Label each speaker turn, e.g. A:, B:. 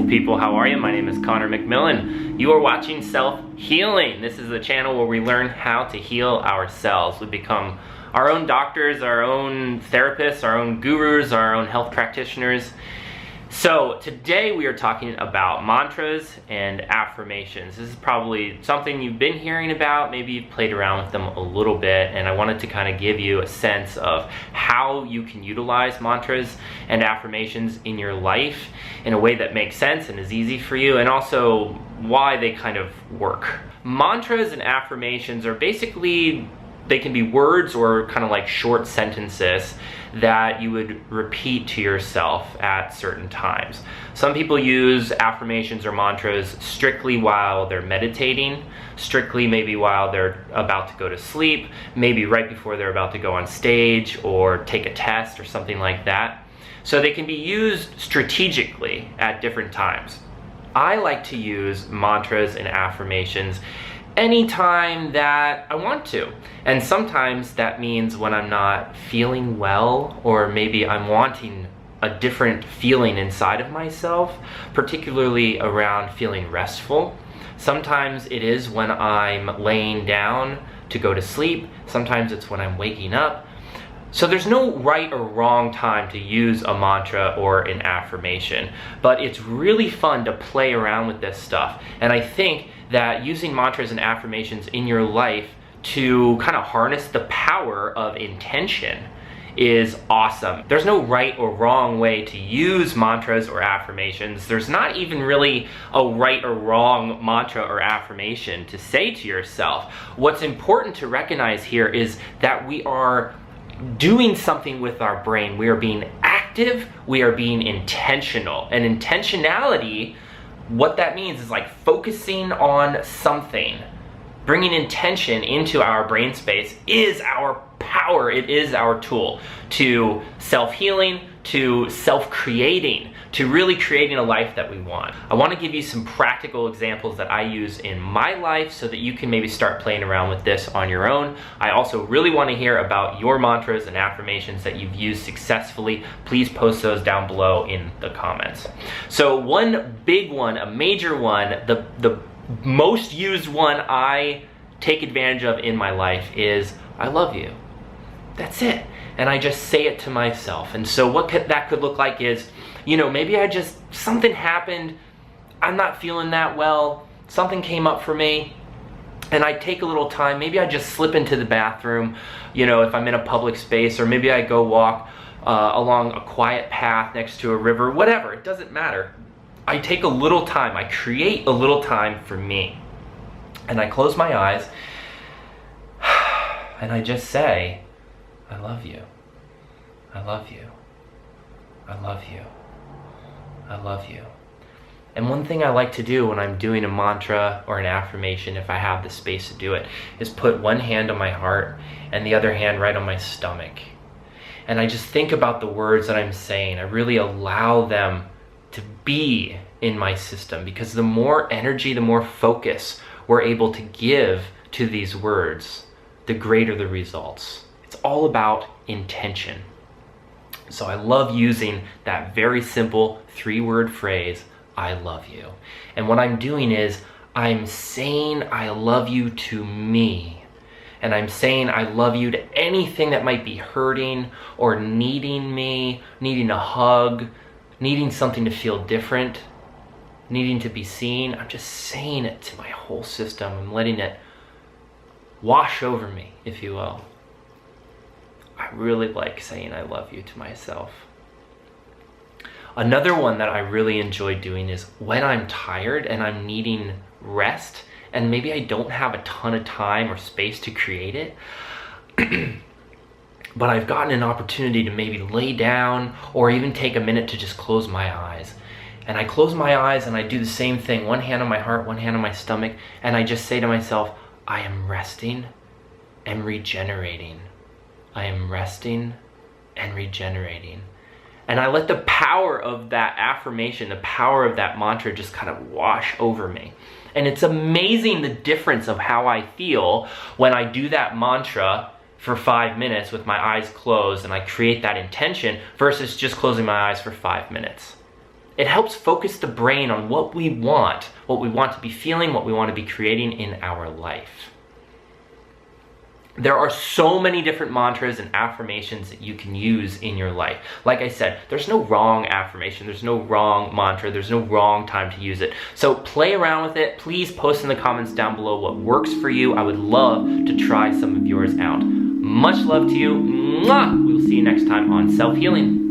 A: beautiful people. How are you? My name is Connor McMillan. You are watching Self-Healing. This is the channel where we learn how to heal ourselves. We become our own doctors, our own therapists, our own gurus, our own health practitioners. So today we are talking about mantras and affirmations. This is probably something you've been hearing about. Maybe you've played around with them a little bit, and I wanted to kind of give you a sense of how you can utilize mantras and affirmations in your life in a way that makes sense and is easy for you, and also why they kind of work. Mantras and affirmations are basically, they can be words or kind of like short sentences that you would repeat to yourself at certain times. Some people use affirmations or mantras strictly while they're meditating, strictly maybe while they're about to go to sleep, maybe right before they're about to go on stage or take a test or something like that. So they can be used strategically at different times. I like to use mantras and affirmations anytime that I want to. And sometimes that means when I'm not feeling well, or maybe I'm wanting a different feeling inside of myself, particularly around feeling restful. Sometimes it is when I'm laying down to go to sleep. Sometimes it's when I'm waking up. So there's no right or wrong time to use a mantra or an affirmation, but it's really fun to play around with this stuff. And I think that using mantras and affirmations in your life to kind of harness the power of intention is awesome. There's no right or wrong way to use mantras or affirmations. There's not even really a right or wrong mantra or affirmation to say to yourself. What's important to recognize here is that we are doing something with our brain. We are being active, we are being intentional. And intentionality, what that means is like focusing on something. Bringing intention into our brain space is our power. It is our tool to self-healing, to self-creating, to really creating a life that we want. I want to give you some practical examples that I use in my life so that you can maybe start playing around with this on your own. I also really want to hear about your mantras and affirmations that you've used successfully. Please post those down below in the comments. So one big one, a major one, the most used one I take advantage of in my life is, I love you. That's it. And I just say it to myself. And so what that could look like is, you know, maybe something happened, I'm not feeling that well, something came up for me, and I take a little time, maybe I just slip into the bathroom, you know, if I'm in a public space, or maybe I go walk along a quiet path next to a river, whatever, it doesn't matter. I take a little time, I create a little time for me, and I close my eyes, and I just say, I love you, I love you, I love you, I love you. And one thing I like to do when I'm doing a mantra or an affirmation, if I have the space to do it, is put one hand on my heart and the other hand right on my stomach. And I just think about the words that I'm saying. I really allow them to be in my system, because the more energy, the more focus we're able to give to these words, the greater the results. It's all about intention. So I love using that very simple 3-word phrase, I love you. And what I'm doing is I'm saying I love you to me. And I'm saying I love you to anything that might be hurting or needing me, needing a hug, needing something to feel different, needing to be seen. I'm just saying it to my whole system. I'm letting it wash over me, if you will. I really like saying I love you to myself. Another one that I really enjoy doing is when I'm tired and I'm needing rest, and maybe I don't have a ton of time or space to create it, but I've gotten an opportunity to maybe lay down or even take a minute to just close my eyes. And I close my eyes and I do the same thing, one hand on my heart, one hand on my stomach, and I just say to myself, I am resting and regenerating. I am resting and regenerating. And I let the power of that affirmation, the power of that mantra just kind of wash over me. And it's amazing the difference of how I feel when I do that mantra for 5 minutes with my eyes closed and I create that intention versus just closing my eyes for 5 minutes. It helps focus the brain on what we want to be feeling, what we want to be creating in our life. There are so many different mantras and affirmations that you can use in your life. Like I said, there's no wrong affirmation, there's no wrong mantra, there's no wrong time to use it. So play around with it. Please post in the comments down below what works for you. I would love to try some of yours out. Much love to you. Mwah! We will see you next time on Self Healing.